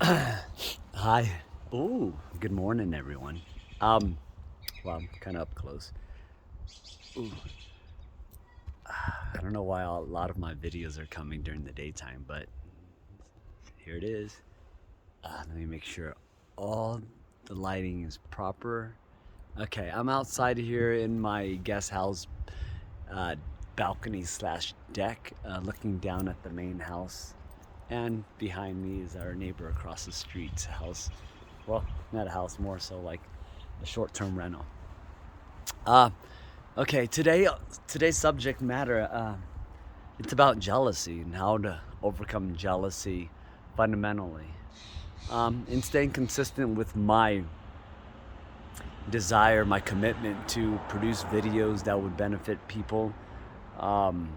Hi. Ooh, good morning, everyone. Um, well, I'm kind of up close. Ooh, I don't know why a lot of my videos are coming during the daytime, but here it is. Let me make sure all the lighting is proper. Okay, I'm outside here in my guest house uh, balcony slash deck, looking down at the main house. And behind me is our neighbor across the street's house. Well, not a house, more so like a short term rental. Uh, okay, today's subject matter, it's about jealousy and how to overcome jealousy fundamentally. And staying consistent with my desire, my commitment to produce videos that would benefit people um,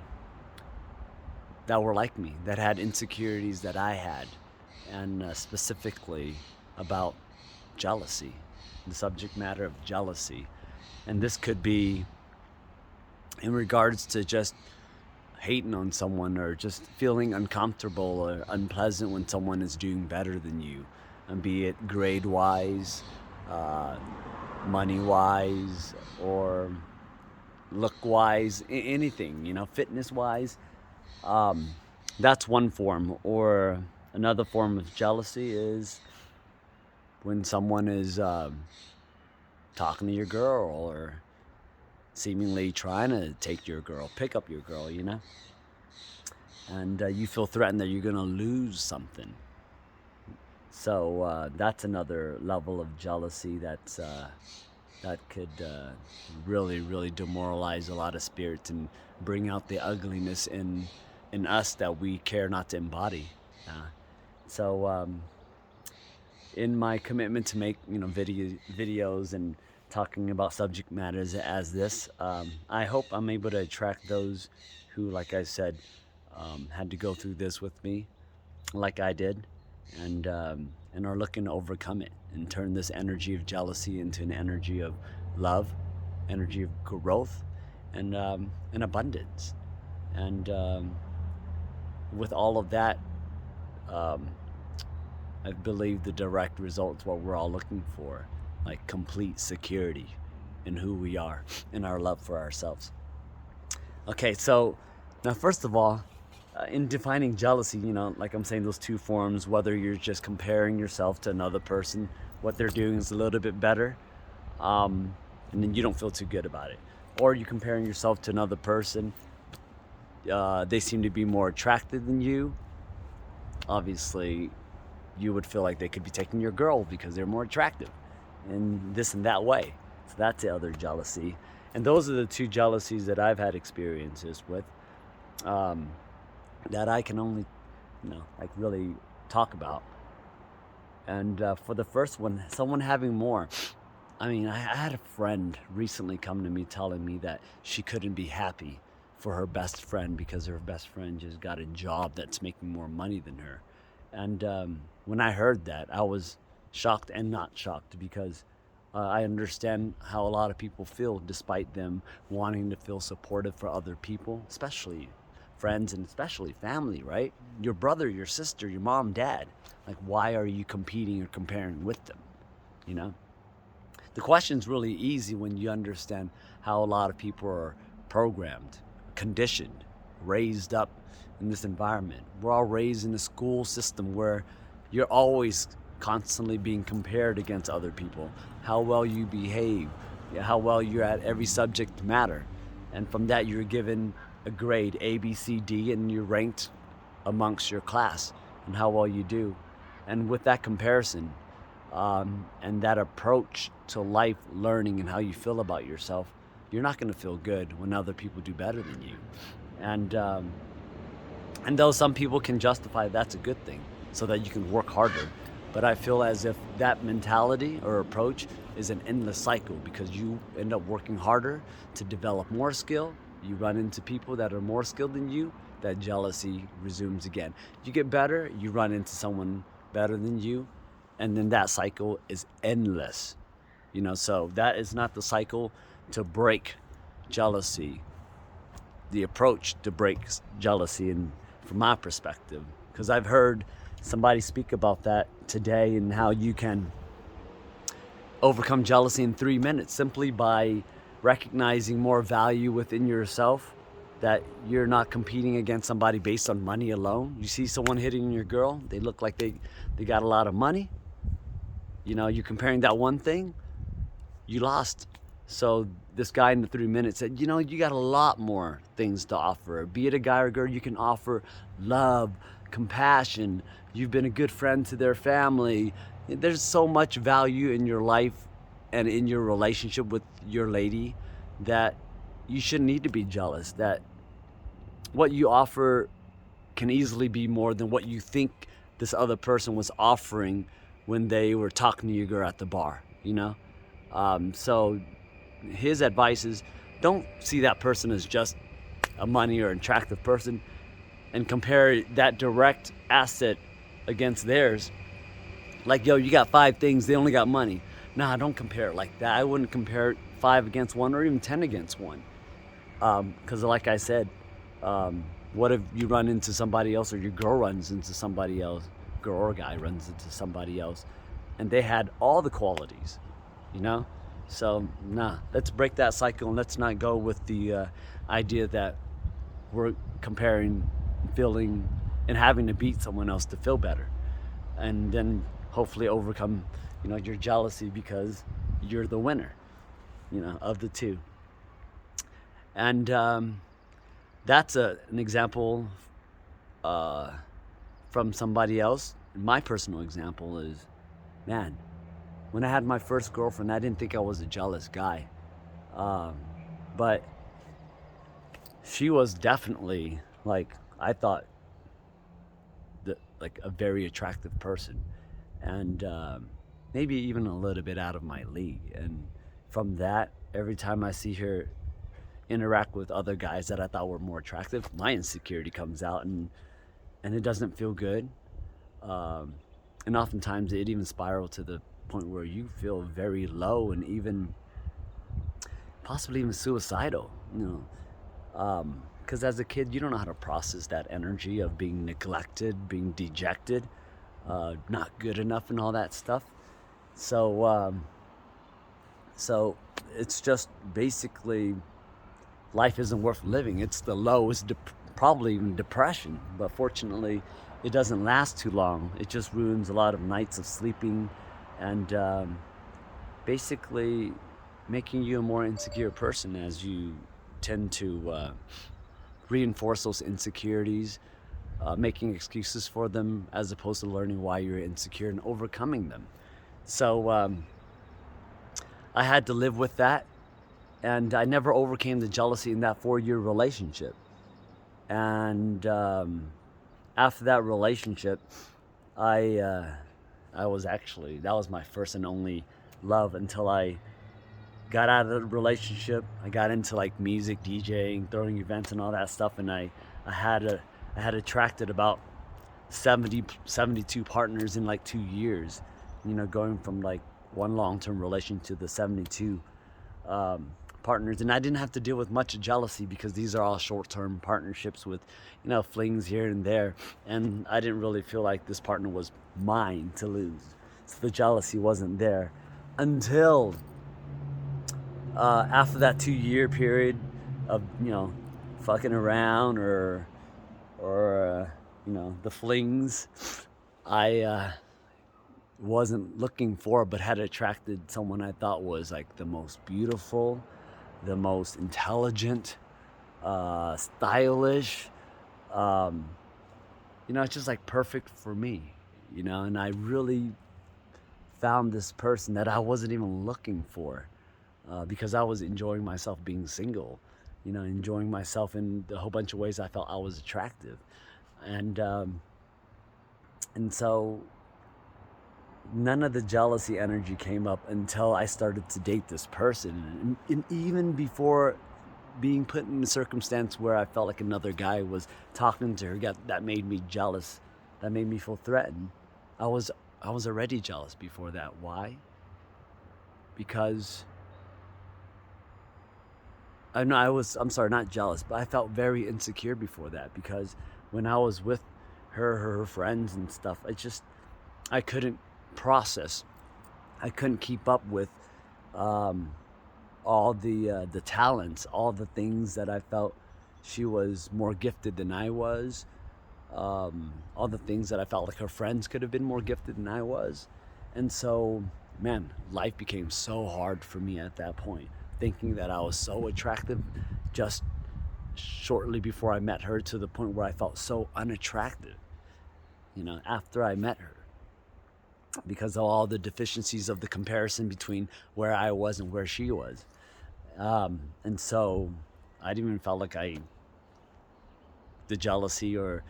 that were like me, that had insecurities that I had, and specifically about jealousy, the subject matter of jealousy. And this could be in regards to just hating on someone or just feeling uncomfortable or unpleasant when someone is doing better than you, and be it grade wise, uh, money wise, or look wise, anything, fitness wise. Um, that's one form. Or another form of jealousy is when someone is talking to your girl or seemingly trying to take your girl, pick up your girl. And you feel threatened that you're going to lose something. So that's another level of jealousy that could really, really demoralize a lot of spirits and bring out the ugliness in us that we care not to embody. Uh, so in my commitment to make videos and talking about subject matters as this, I hope I'm able to attract those who, like I said, had to go through this with me, like I did, and are looking to overcome it and turn this energy of jealousy into an energy of love, energy of growth, and abundance. And with all of that, um, I believe the direct result is what we're all looking for, like complete security in who we are and our love for ourselves. Okay, so now, first of all, in defining jealousy, like I'm saying, those two forms, whether you're just comparing yourself to another person, what they're doing is a little bit better, um, and then you don't feel too good about it. Or you comparing yourself to another person, they seem to be more attractive than you. Obviously, you would feel like they could be taking your girl because they're more attractive in this and that way. So that's the other jealousy. And those are the two jealousies that I've had experiences with, um, that I can only, like really talk about. And for the first one, someone having more. I mean, I had a friend recently come to me telling me that she couldn't be happy for her best friend because her best friend just got a job that's making more money than her. And when I heard that, I was shocked and not shocked because I understand how a lot of people feel despite them wanting to feel supportive for other people, especially friends and especially family, right? Your brother, your sister, your mom, dad. Like, why are you competing or comparing with them? You know? The question's really easy when you understand how a lot of people are programmed, conditioned, raised up in this environment. We're all raised in a school system where you're always constantly being compared against other people. How well you behave, how well you're at every subject matter. And from that, you're given a grade A, B, C, D, and you're ranked amongst your class and how well you do. And with that comparison, and that approach to life, learning, and how you feel about yourself, you're not going to feel good when other people do better than you. And and though some people can justify that's a good thing, so that you can work harder, but I feel as if that mentality or approach is an endless cycle because you end up working harder to develop more skill. You run into people that are more skilled than you. That jealousy resumes again. You get better, you run into someone better than you, and then that cycle is endless. So that is not the cycle to break jealousy, the approach to break jealousy, and from my perspective, because I've heard somebody speak about that today and how you can overcome jealousy in 3 minutes simply by recognizing more value within yourself, that you're not competing against somebody based on money alone. You see someone hitting your girl, they look like they got a lot of money. You're comparing that one thing, you lost. So this guy in the 3 minutes said, you got a lot more things to offer. Be it a guy or girl, you can offer love, compassion. You've been a good friend to their family. There's so much value in your life and in your relationship with your lady that you shouldn't need to be jealous. That what you offer can easily be more than what you think this other person was offering when they were talking to your girl at the bar. So his advice is, don't see that person as just a money or attractive person and compare that direct asset against theirs. Like, yo, you got 5 things, they only got money. Nah, don't compare it like that. I wouldn't compare 5 against 1 or even 10 against 1. Because like I said, what if you run into somebody else, or your girl runs into somebody else, girl or guy runs into somebody else, and they had all the qualities, you know? So, nah, let's break that cycle, and let's not go with the idea that we're comparing, feeling, and having to beat someone else to feel better. And then hopefully overcome, your jealousy because you're the winner, of the two. And that's an example from somebody else. My personal example is, man, when I had my first girlfriend, I didn't think I was a jealous guy. But she was definitely, I thought, like a very attractive person. And maybe even a little bit out of my league. And from that, every time I see her interact with other guys that I thought were more attractive, my insecurity comes out, and it doesn't feel good. And oftentimes it even spirals to the point where you feel very low and even possibly even suicidal. Because as a kid, you don't know how to process that energy of being neglected, being dejected, not good enough, and all that stuff. So it's just basically, life isn't worth living. It's the lowest, probably even depression. But fortunately, it doesn't last too long. It just ruins a lot of nights of sleeping, and basically making you a more insecure person as you tend to reinforce those insecurities, making excuses for them as opposed to learning why you're insecure and overcoming them. So I had to live with that, and I never overcame the jealousy in that 4-year relationship. And after that relationship, I was actually, that was my first and only love until I got out of the relationship. I got into like music, DJing, throwing events and all that stuff, and I had attracted about 72 partners in like 2 years, going from like one long-term relation to the 72 partners. And I didn't have to deal with much jealousy because these are all short-term partnerships with, flings here and there. And I didn't really feel like this partner was mine to lose. So the jealousy wasn't there until after that 2-year period of, fucking around or the flings. I wasn't looking for, but had attracted someone I thought was like the most beautiful, the most intelligent, stylish. It's just like perfect for me, and I really found this person that I wasn't even looking for, because I was enjoying myself being single, enjoying myself in a whole bunch of ways I felt I was attractive. And so none of the jealousy energy came up until I started to date this person. And even before being put in a circumstance where I felt like another guy was talking to her, that made me jealous, that made me feel threatened. I was already jealous before that. Why? Because I'm sorry, not jealous, but I felt very insecure before that, because when I was with her friends and stuff. I couldn't process. I couldn't keep up with um, all the talents, all the things that I felt she was more gifted than I was, all the things that I felt like her friends could have been more gifted than I was. And so, man, life became so hard for me at that point, thinking that I was so attractive just shortly before I met her, to the point where I felt so unattractive, after I met her, because of all the deficiencies of the comparison between where I was and where she was. And so I didn't even felt like the jealousy or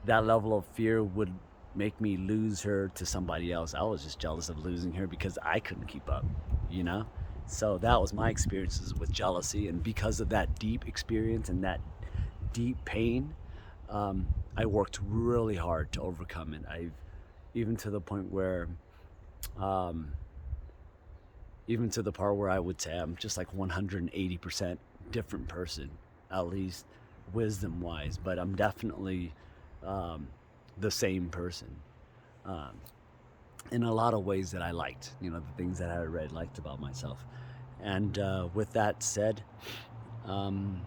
that level of fear would make me lose her to somebody else. I was just jealous of losing her because I couldn't keep up, you know? So that was my experiences with jealousy. And because of that deep experience and that deep pain, I worked really hard to overcome it. Even to the point where, um, even to the part where I would say I'm just like 180% different person, at least wisdom wise, but I'm definitely um, the same person um, in a lot of ways that I liked, the things that I had read, liked about myself. And with that said, um,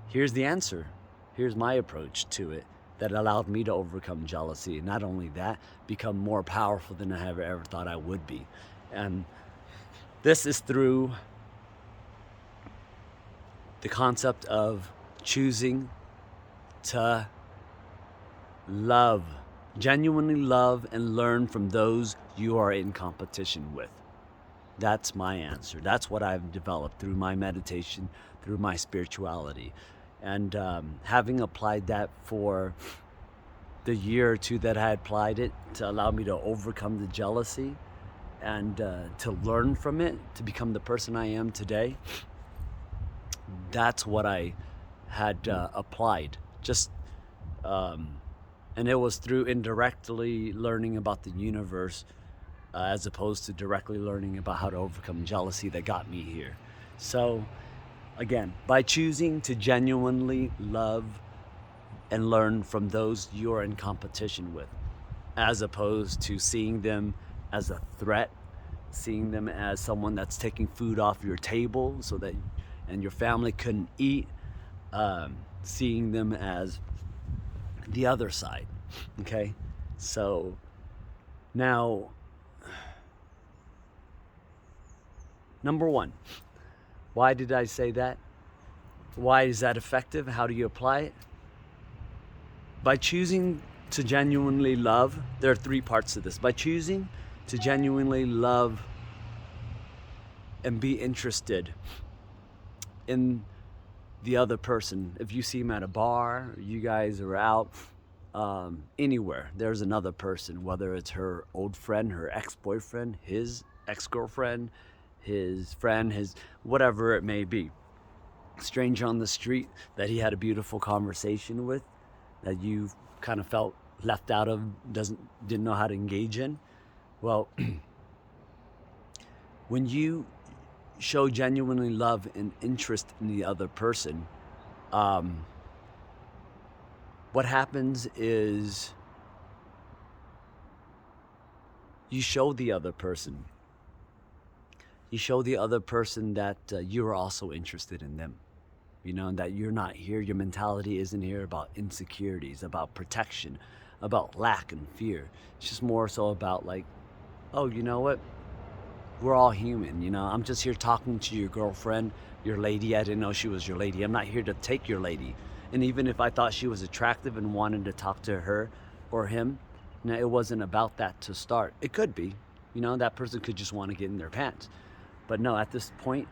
here's the answer. Here's my approach to it that allowed me to overcome jealousy. And not only that, become more powerful than I ever thought I would be. And this is through the concept of choosing to love, genuinely love and learn from those you are in competition with. That's my answer. That's what I've developed through my meditation, through my spirituality. And having applied that for the year or two that I applied it, to allow me to overcome the jealousy and to learn from it, to become the person I am today, that's what I had applied. Just and it was through indirectly learning about the universe, as opposed to directly learning about how to overcome jealousy, that got me here. So again, by choosing to genuinely love and learn from those you're in competition with, as opposed to seeing them as a threat, seeing them as someone that's taking food off your table so that and your family couldn't eat, seeing them as the other side. Okay, so now, number one, why did I say that? Why is that effective? How do you apply it? By choosing to genuinely love, there are three parts to this. By choosing to genuinely love and be interested in the other person. If you see them at a bar, you guys are out, anywhere, there's another person, whether it's her old friend, her ex-boyfriend, his ex-girlfriend, his friend, his whatever it may be. Stranger on the street that he had a beautiful conversation with, that you kind of felt left out of, didn't know how to engage in. Well, when you show genuinely love and interest in the other person, um, what happens is you show the other person. You show the other person that you're also interested in them. And that you're not here, your mentality isn't here about insecurities, about protection, about lack and fear. It's just more so about like, oh, you know what? We're all human. I'm just here talking to your girlfriend, your lady. I didn't know she was your lady. I'm not here to take your lady. And even if I thought she was attractive and wanted to talk to her or him, it wasn't about that to start. It could be, that person could just want to get in their pants. But no, at this point,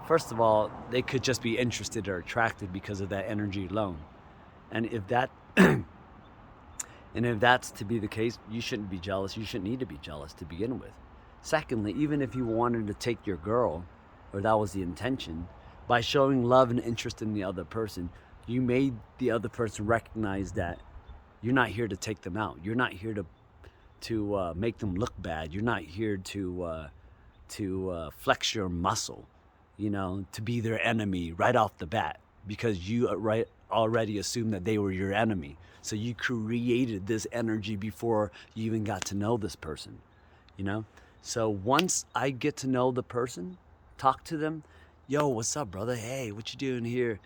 first of all, they could just be interested or attracted because of that energy alone. And if that's to be the case, you shouldn't be jealous. You shouldn't need to be jealous to begin with. Secondly, even if you wanted to take your girl, or that was the intention, by showing love and interest in the other person, you made the other person recognize that you're not here to take them out. You're not here to make them look bad. You're not here to flex your muscle, to be their enemy right off the bat, because you right already assumed that they were your enemy. So you created this energy before you even got to know this person, you know? So once I get to know the person, talk to them, yo, what's up, brother? Hey, what you doing here?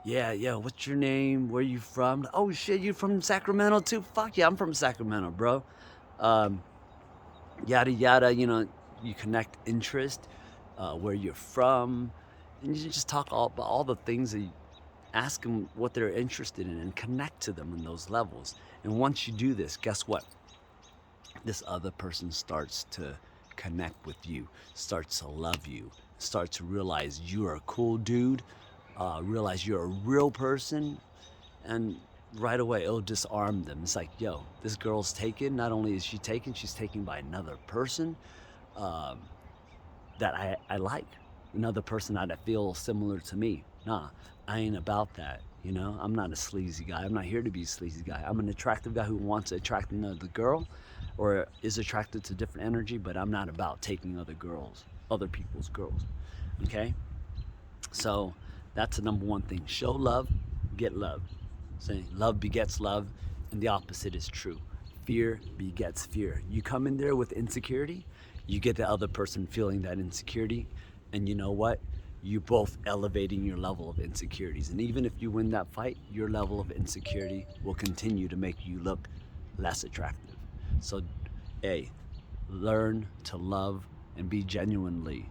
Yeah, what's your name? Where you from? Oh shit, you from Sacramento too? Fuck yeah, I'm from Sacramento, bro. Um, Yada yada, you connect interest, where you're from, and you just talk all about all the things that you ask them what they're interested in and connect to them in those levels. And once you do this, guess what? This other person starts to connect with you, starts to love you, starts to realize you're a cool dude, realize you're a real person, and right away it'll disarm them. It's like, yo, this girl's taken. Not only is she taken, she's taken by another person um, that I like, another person that I feel similar to me. Nah, I ain't about that. I'm not a sleazy guy. I'm not here to be a sleazy guy. I'm an attractive guy who wants to attract another girl or is attracted to different energy, but I'm not about taking other people's girls. Okay? So that's the number one thing. Show love, get love. Saying love begets love, and the opposite is true. Fear begets fear. You come in there with insecurity, you get the other person feeling that insecurity, and you know what? You both elevating your level of insecurities. And even if you win that fight, your level of insecurity will continue to make you look less attractive. So, A, learn to love and be genuinely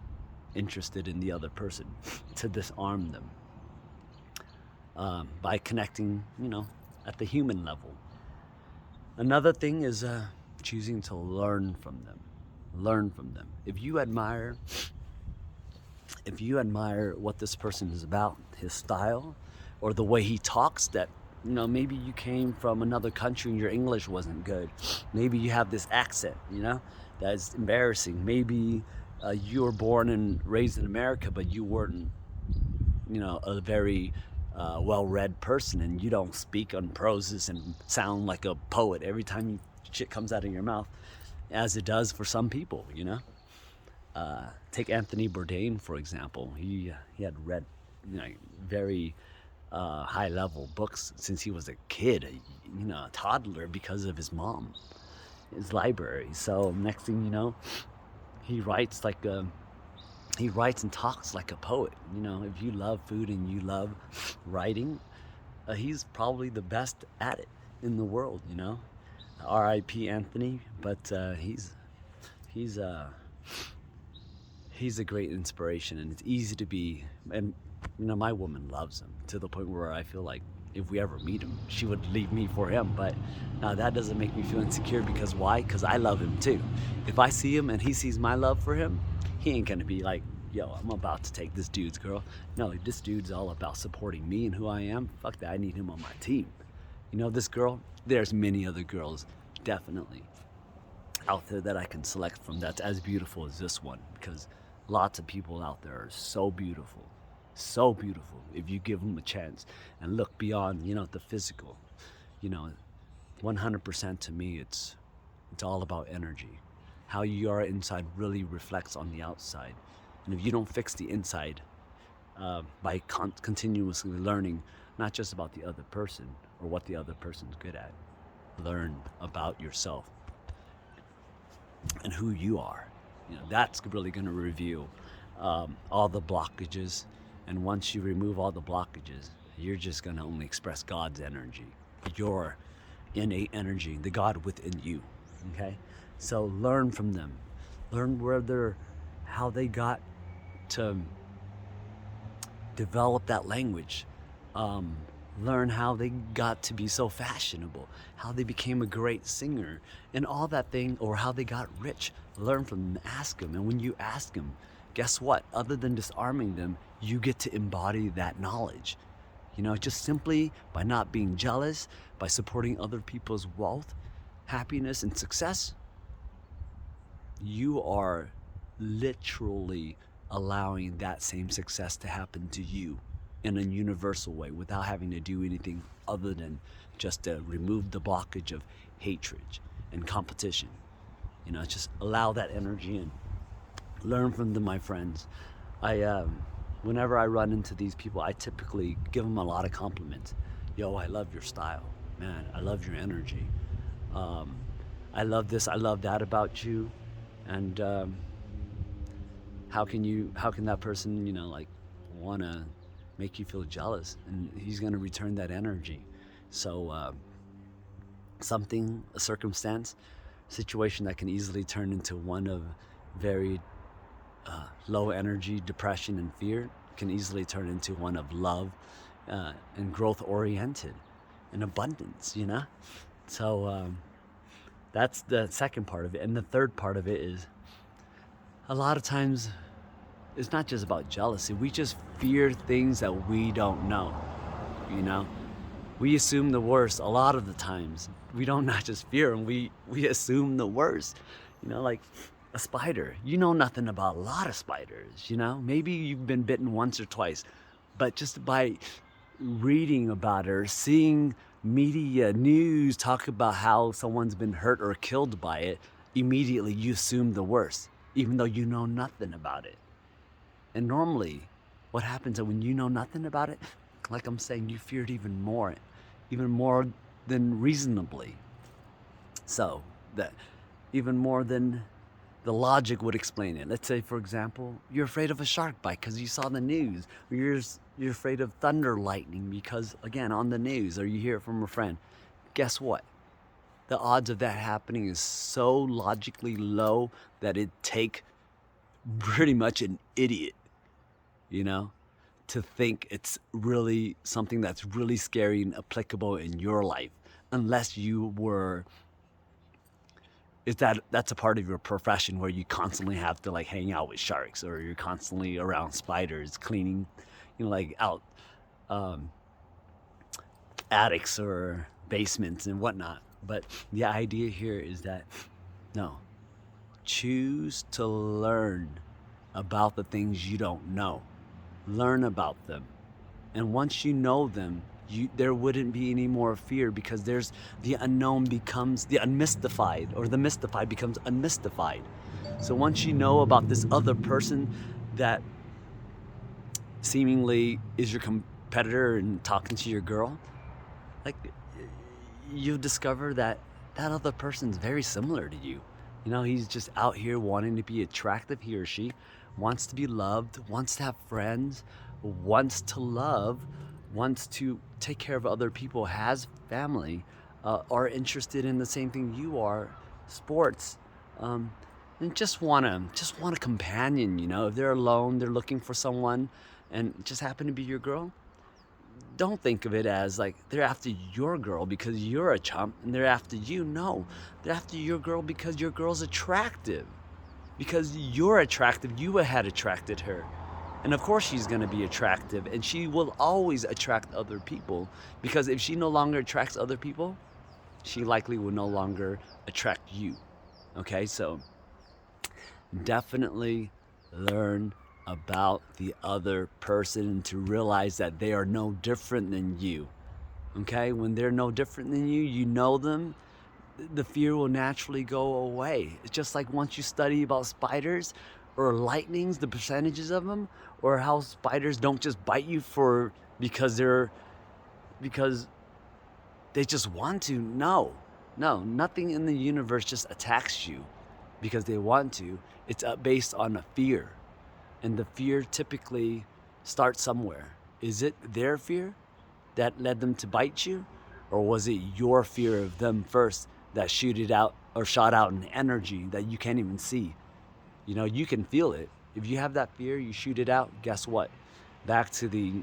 interested in the other person to disarm them by connecting, at the human level. Another thing is choosing to learn from them. Learn from them. If you admire what this person is about, his style, or the way he talks, that maybe you came from another country and your English wasn't good. Maybe you have this accent, that's embarrassing. Maybe you were born and raised in America, but you weren't, a very well-read person, and you don't speak on proses and sound like a poet every time shit comes out of your mouth, as it does for some people, Take Anthony Bourdain, for example. He had read, very high-level books since he was a kid, a toddler, because of his mom, his library. So next thing you know, he writes and talks like a poet. If you love food and you love writing, he's probably the best at it in the world. R.I.P. Anthony, but he's a great inspiration, and it's easy to be. And my woman loves him to the point where I feel like if we ever meet him, she would leave me for him. But that doesn't make me feel insecure, because why? Because I love him too. If I see him and he sees my love for him, he ain't gonna be like, yo, I'm about to take this dude's girl. No, this dude's all about supporting me and who I am. Fuck that, I need him on my team. This girl, there's many other girls, definitely, out there that I can select from that's as beautiful as this one, because lots of people out there are so beautiful, if you give them a chance and look beyond, the physical. 100% to me, it's all about energy. How you are inside really reflects on the outside. And if you don't fix the inside by continuously learning, not just about the other person or what the other person's good at, learn about yourself and who you are. That's really going to reveal all the blockages. And once you remove all the blockages, you're just going to only express God's energy, your innate energy, the God within you. Okay? So learn from them. Learn how they got to develop that language. Learn how they got to be so fashionable, how they became a great singer, and all that thing, or how they got rich. Learn from them, ask them. And when you ask them, guess what? Other than disarming them, you get to embody that knowledge. Just simply by not being jealous, by supporting other people's wealth, happiness, and success, you are literally allowing that same success to happen to you in a universal way without having to do anything other than just to remove the blockage of hatred and competition. Just allow that energy in. Learn from them, my friends. Whenever I run into these people, I typically give them a lot of compliments. yo, I love your style, man. I love your energy. Um, I love this. I love that about you. And how can that person, like, want to make you feel jealous? And he's going to return that energy. So, something, a circumstance, situation that can easily turn into one of very low energy, depression, and fear can easily turn into one of love and growth oriented and abundance. So that's the second part of it. And the third part of it is a lot of times it's not just about jealousy. We just fear things that we don't know, you know? We assume the worst a lot of the times. We don't not just fear them, we assume the worst. Like a spider. You know nothing about a lot of spiders. Maybe you've been bitten once or twice, but just by reading about it or seeing media news talk about how someone's been hurt or killed by it, immediately you assume the worst, even though you know nothing about it. And normally, what happens is when you know nothing about it, like I'm saying, you fear it even more than reasonably. So, that even more than the logic would explain it. Let's say, for example, you're afraid of a shark bite because you saw the news, or you're afraid of thunder lightning because, again, on the news, or you hear it from a friend. Guess what? The odds of that happening is so logically low that it'd take pretty much an idiot, you know, to think it's really something that's really scary and applicable in your life, unless you were, if that's a part of your profession where you constantly have to like hang out with sharks, or you're constantly around spiders cleaning, like out um, attics or basements and whatnot. But the idea here is that no, choose to learn about the things you don't know. Learn about them. And once you know them, there wouldn't be any more fear, because there's the unknown becomes the unmystified, or the mystified becomes unmystified. So once you know about this other person that seemingly is your competitor and talking to your girl, like, you discover that that other person's very similar to you. He's just out here wanting to be attractive. He or she wants to be loved, wants to have friends, wants to love, wants to take care of other people, has family, are interested in the same thing you are, sports, um, and just want a companion. If they're alone, they're looking for someone, and it just happen to be your girl. Don't think of it as like they're after your girl because you're a chump and they're after you. No, they're after your girl because your girl's attractive. Because you're attractive, you had attracted her. And of course she's going to be attractive, and she will always attract other people, because if she no longer attracts other people, she likely will no longer attract you. Okay, so definitely learn about the other person to realize that they are no different than you. Okay, when they're no different than you, you know them, the fear will naturally go away. It's just like once you study about spiders or lightnings, the percentages of them, or how spiders don't just bite you because because they just want to. No, nothing in the universe just attacks you because they want to. It's based on a fear. And the fear typically starts somewhere. Is it their fear that led them to bite you? Or was it your fear of them first that shot out an energy that you can't even see? You can feel it. If you have that fear, you shoot it out, guess what? Back to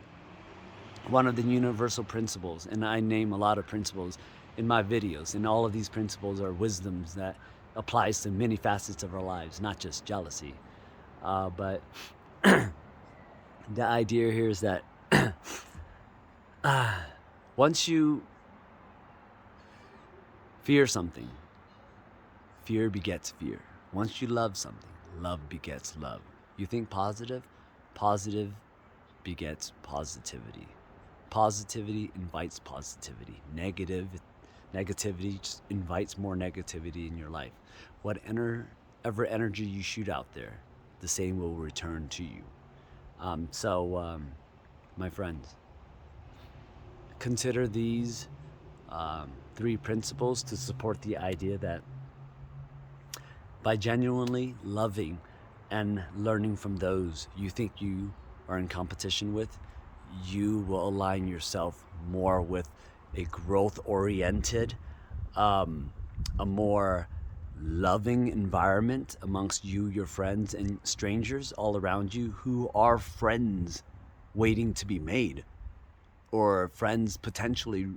one of the universal principles, and I name a lot of principles in my videos, and all of these principles are wisdoms that applies to many facets of our lives, not just jealousy. But the idea here is that once you fear something, fear begets fear. Once you love something, love begets love. You think positive, positive begets positivity. Positivity invites positivity. Negativity just invites more negativity in your life. Whatever energy you shoot out there, the same will return to you. So, my friends, consider these 3 principles to support the idea that by genuinely loving and learning from those you think you are in competition with, you will align yourself more with a growth-oriented, a more loving environment amongst you, your friends, and strangers all around you who are friends waiting to be made, or friends potentially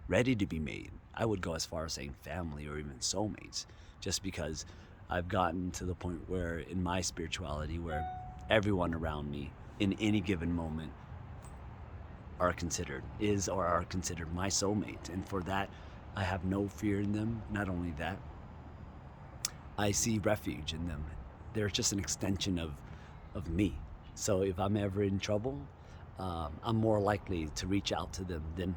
ready to be made. I would go as far as saying family or even soulmates, just because I've gotten to the point where in my spirituality where everyone around me in any given moment are considered my soulmate, and for that I have no fear in them. Not only that, I see refuge in them. They're just an extension of me. So if I'm ever in trouble, I'm more likely to reach out to them than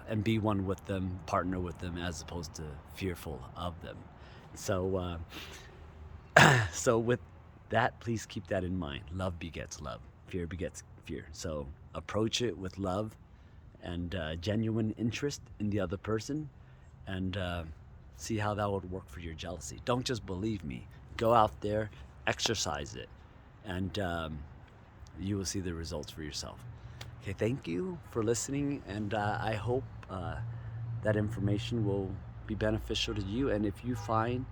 and be one with them, partner with them, as opposed to fearful of them. So so with that, please keep that in mind. Love begets love. Fear begets fear. So approach it with love and genuine interest in the other person, and see how that would work for your jealousy. Don't just believe me. Go out there, exercise it, and you will see the results for yourself. Okay, thank you for listening, and I hope that information will be beneficial to you. And if you find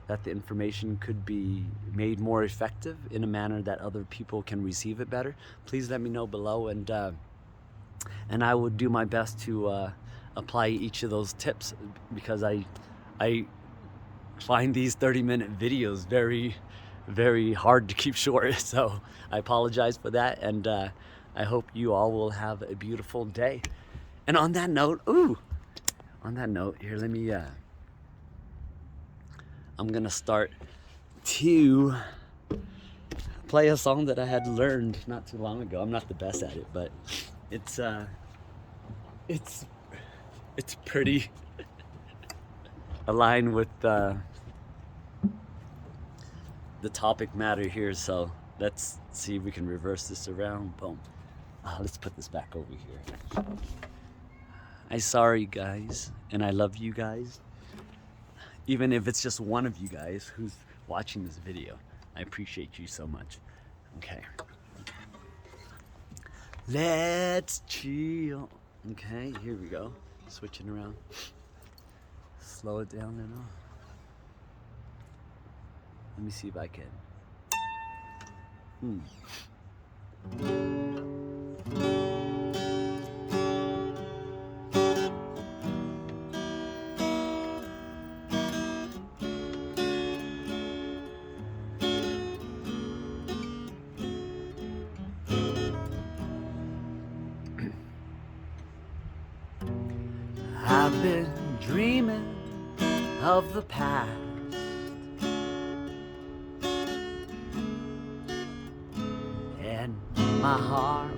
that the information could be made more effective in a manner that other people can receive it better, please let me know below, and I would do my best to apply each of those tips, because I find these 30-minute videos very, very hard to keep short. So I apologize for that, and I hope you all will have a beautiful day. And on that note, here, let me, I'm gonna start to play a song that I had learned not too long ago. I'm not the best at it, but it's pretty aligned with the topic matter here. So let's see if we can reverse this around. Boom. Let's put this back over here. I'm sorry, guys, and I love you guys. Even if it's just one of you guys who's watching this video, I appreciate you so much. Okay. Let's chill. Okay, here we go. Switching around. Slow it down and all. Let me see if I can. I've been dreaming of the past, and my heart